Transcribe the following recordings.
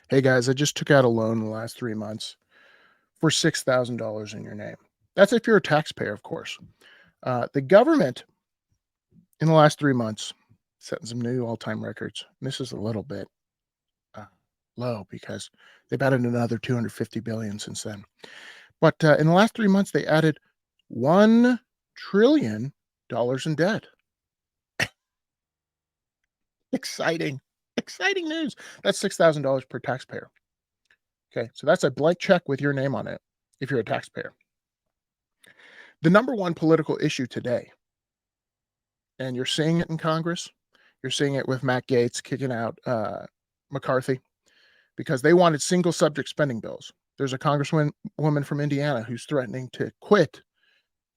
Hey guys, I just took out a loan in the last 3 months for $6,000 in your name. That's if you're a taxpayer, of course. The government in the last 3 months setting some new all-time records. And this is a little bit uh, low because they've added another 250 billion since then. But in the last 3 months, they added $1 trillion in debt. Exciting, exciting news. That's $6,000 per taxpayer. Okay, so that's a blank check with your name on it if you're a taxpayer. The number one political issue today, and you're seeing it in Congress, you're seeing it with Matt Gaetz kicking out McCarthy because they wanted single subject spending bills. There's a congresswoman from Indiana who's threatening to quit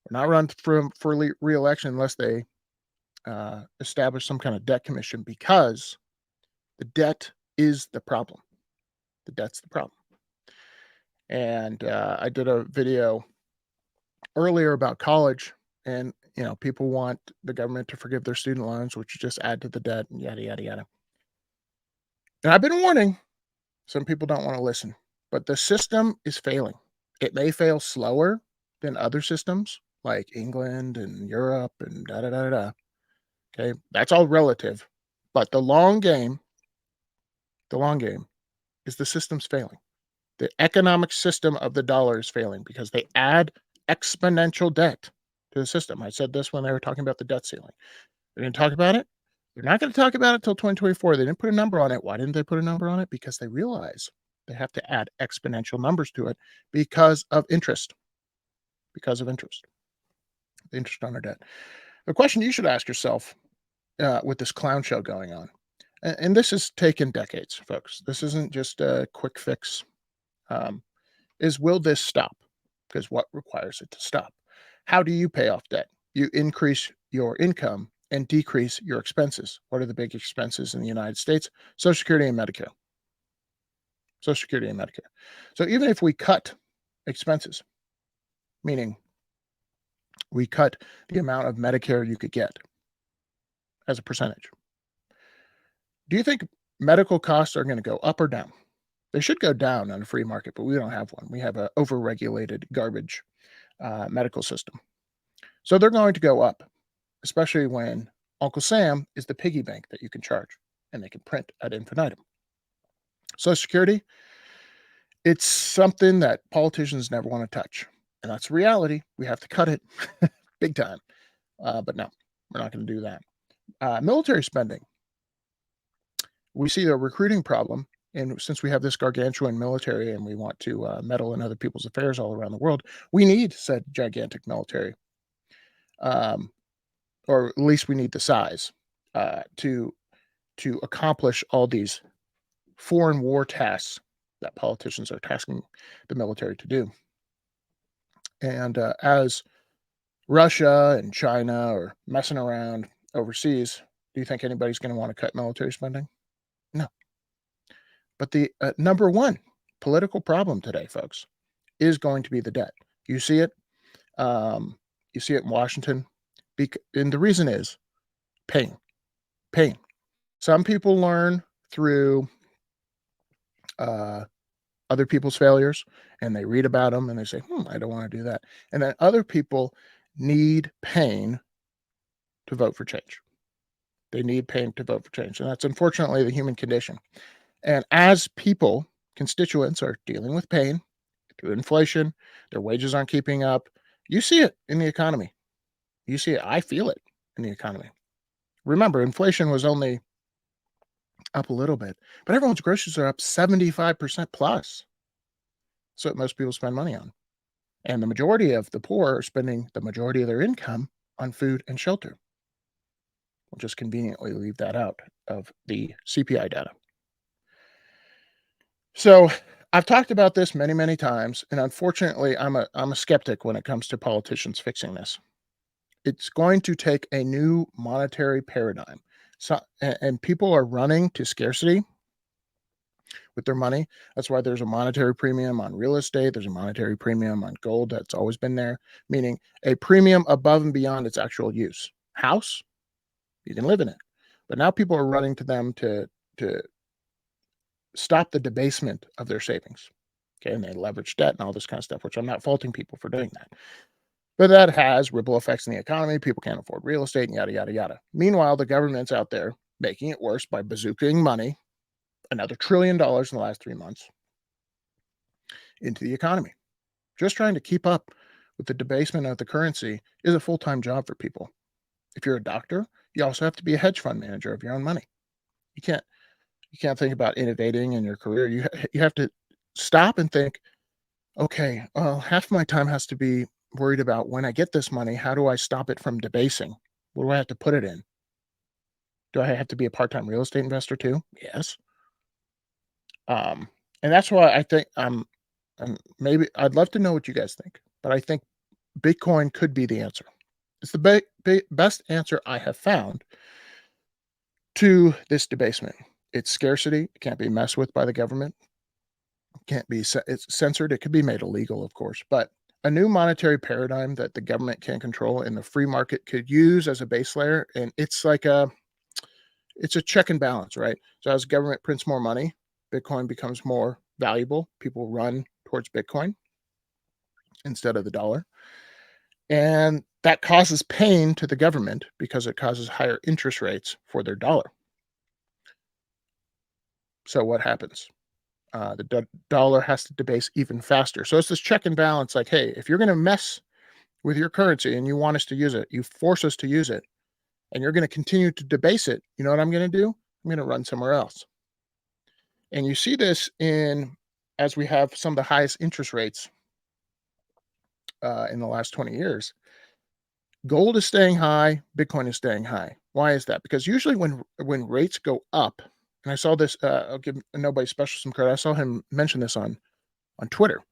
or not run for re-election unless they establish some kind of debt commission because the debt is the problem. The debt's the problem. And I did a video earlier about college, and people want the government to forgive their student loans, which just add to the debt and yada yada yada. And I've been warning, some people don't want to listen, but the system is failing. It may fail slower than other systems like England and Europe and da da da da. Okay, that's all relative, but the long game is the system's failing. The economic system of the dollar is failing because they add exponential debt to the system. I said this when they were talking about the debt ceiling. They're going to talk about it. They're not going to talk about it until 2024. They didn't put a number on it. Why didn't they put a number on it? Because they realize they have to add exponential numbers to it because of interest. Because of interest. The interest on our debt. The question you should ask yourself with this clown show going on, and this has taken decades, folks. This isn't just a quick fix. Is will this stop? Because what requires it to stop? How do you pay off debt? You increase your income and decrease your expenses. What are the big expenses in the United States? Social Security and Medicare. Social Security and Medicare. So even if we cut expenses, meaning we cut the amount of Medicare you could get as a percentage, do you think medical costs are going to go up or down? They should go down on a free market, but we don't have one. We have an overregulated garbage medical system. So they're going to go up, especially when Uncle Sam is the piggy bank that you can charge and they can print ad infinitum. Social Security, it's something that politicians never want to touch. And that's reality. We have to cut it big time. But no, we're not going to do that. Military spending. We see a recruiting problem. And since we have this gargantuan military and we want to meddle in other people's affairs all around the world, we need said gigantic military. Or at least we need the size to accomplish all these foreign war tasks that politicians are tasking the military to do. And as Russia and China are messing around overseas, do you think anybody's going to want to cut military spending? No. But the number one political problem today, folks, is going to be the debt. You see it. You see it in Washington. And the reason is pain. Pain. Some people learn through other people's failures and they read about them and they say, I don't want to do that. And then other people need pain to vote for change. They need pain to vote for change. And that's unfortunately the human condition. And as people, constituents are dealing with pain through inflation, their wages aren't keeping up. You see it in the economy. You see it. I feel it in the economy. Remember, inflation was only up a little bit, but everyone's groceries are up 75% plus. So most people spend money on. And the majority of the poor are spending the majority of their income on food and shelter. We'll just conveniently leave that out of the CPI data. So I've talked about this many, many times, and unfortunately, I'm a skeptic when it comes to politicians fixing this. It's going to take a new monetary paradigm. So, and people are running to scarcity with their money. That's why there's a monetary premium on real estate. There's a monetary premium on gold. That's always been there, meaning a premium above and beyond its actual use. House, you can live in it. But now people are running to them to stop the debasement of their savings. Okay, and they leverage debt and all this kind of stuff, which I'm not faulting people for doing that. But that has ripple effects in the economy. People can't afford real estate and yada, yada, yada. Meanwhile, the government's out there making it worse by bazooking money, another $1 trillion in the last 3 months, into the economy. Just trying to keep up with the debasement of the currency is a full-time job for people. If you're a doctor, you also have to be a hedge fund manager of your own money. You can't think about innovating in your career. You have to stop and think, okay, half my time has to be worried about when I get this money, how do I stop it from debasing? What do I have to put it in? Do I have to be a part-time real estate investor too? Yes. And that's why I think maybe I'd love to know what you guys think, but I think Bitcoin could be the answer. It's the best answer I have found to this debasement. It's scarcity. It can't be messed with by the government. Can't be it's censored. It could be made illegal, of course, but a new monetary paradigm that the government can control and the free market could use as a base layer. And it's like it's a check and balance, right? So as government prints more money, Bitcoin becomes more valuable. People run towards Bitcoin instead of the dollar. And that causes pain to the government because it causes higher interest rates for their dollar. So what happens? The dollar has to debase even faster. So it's this check and balance like, hey, if you're going to mess with your currency and you want us to use it, you force us to use it, and you're going to continue to debase it, you know what I'm going to do? I'm going to run somewhere else. And you see this as we have some of the highest interest rates in the last 20 years. Gold is staying high, Bitcoin is staying high. Why is that? Because usually when rates go up, and I saw this, I'll give Nobody Special some credit. I saw him mention this on Twitter.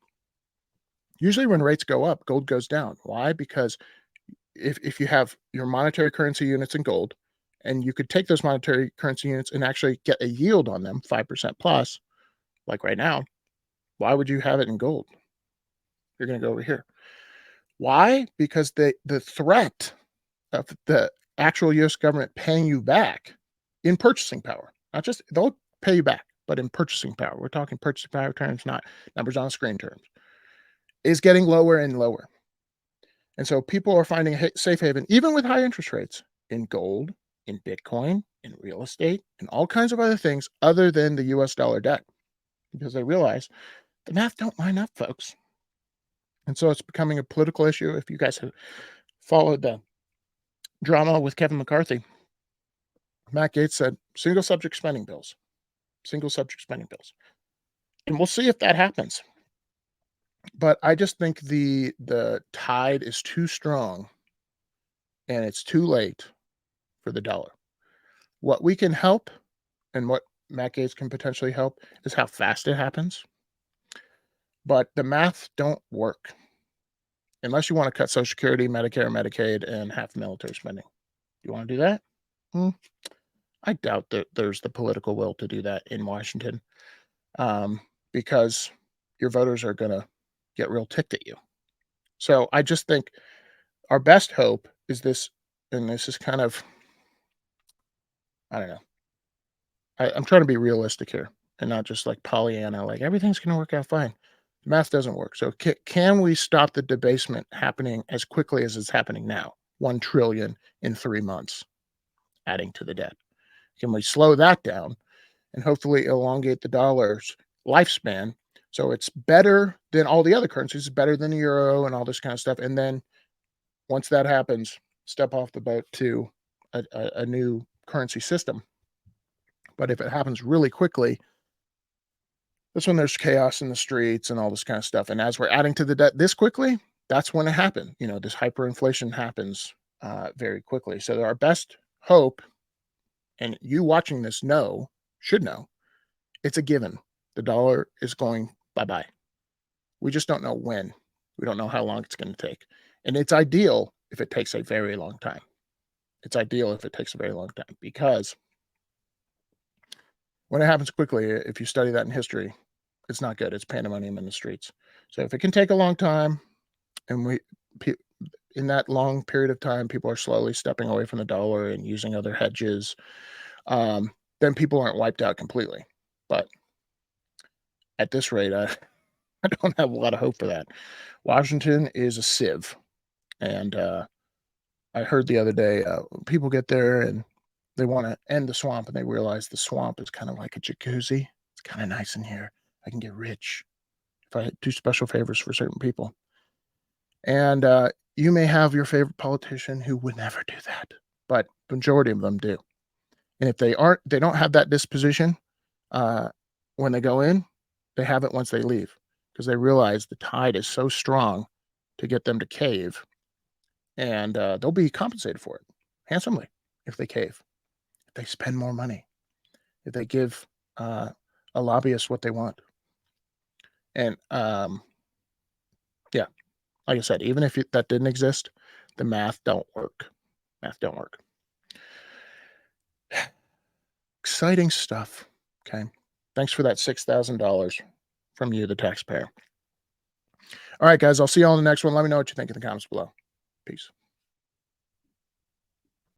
Usually when rates go up, gold goes down. Why? Because if you have your monetary currency units in gold, and you could take those monetary currency units and actually get a yield on them, 5% plus, like right now, why would you have it in gold? You're going to go over here. Why? Because the threat of the actual U.S. government paying you back in purchasing power, not just they'll pay you back, but in purchasing power, we're talking purchasing power terms, not numbers on screen terms, is getting lower and lower. And so people are finding a safe haven, even with high interest rates, in gold, in Bitcoin, in real estate, and all kinds of other things other than the U.S. dollar debt, because they realize the math don't line up, folks. And so it's becoming a political issue. If you guys have followed the drama with Kevin McCarthy, Matt Gaetz said single subject spending bills, and we'll see if that happens. But I just think the tide is too strong, and it's too late for the dollar. What we can help, and what Matt Gaetz can potentially help, is how fast it happens. But the math don't work unless you want to cut Social Security, Medicare, Medicaid, and half military spending. You want to do that? I doubt that there's the political will to do that in Washington, because your voters are going to get real ticked at you. So I just think our best hope is this, and this is kind of, I don't know. I'm trying to be realistic here and not just like Pollyanna, like everything's going to work out fine. Math doesn't work. So can we stop the debasement happening as quickly as it's happening now? 1 trillion in 3 months, adding to the debt. Can we slow that down and hopefully elongate the dollar's lifespan so it's better than all the other currencies, better than the euro and all this kind of stuff? And then once that happens, step off the boat to a new currency system. But if it happens really quickly, that's when there's chaos in the streets and all this kind of stuff. And as we're adding to the debt this quickly, that's when it happened. You know, this hyperinflation happens very quickly. So our best hope, and you watching this should know, it's a given. The dollar is going bye-bye. We just don't know when. We don't know how long it's going to take. And it's ideal if it takes a very long time. Because when it happens quickly, if you study that in history, it's not good. It's pandemonium in the streets. So if it can take a long time, and in that long period of time, people are slowly stepping away from the dollar and using other hedges, then people aren't wiped out completely. But at this rate, I don't have a lot of hope for that. Washington is a sieve. And I heard the other day, people get there and they want to end the swamp, and they realize the swamp is kind of like a jacuzzi. It's kind of nice in here. I can get rich if I do special favors for certain people. And you may have your favorite politician who would never do that, but the majority of them do. And if they don't have that disposition when they go in, they have it once they leave, because they realize the tide is so strong to get them to cave, and they'll be compensated for it handsomely if they cave, if they spend more money, if they give a lobbyist what they want. And yeah, like I said, even if that didn't exist, the math don't work. Math don't work. Exciting stuff. Okay. Thanks for that $6,000 from you, the taxpayer. All right, guys, I'll see you all in the next one. Let me know what you think in the comments below. Peace.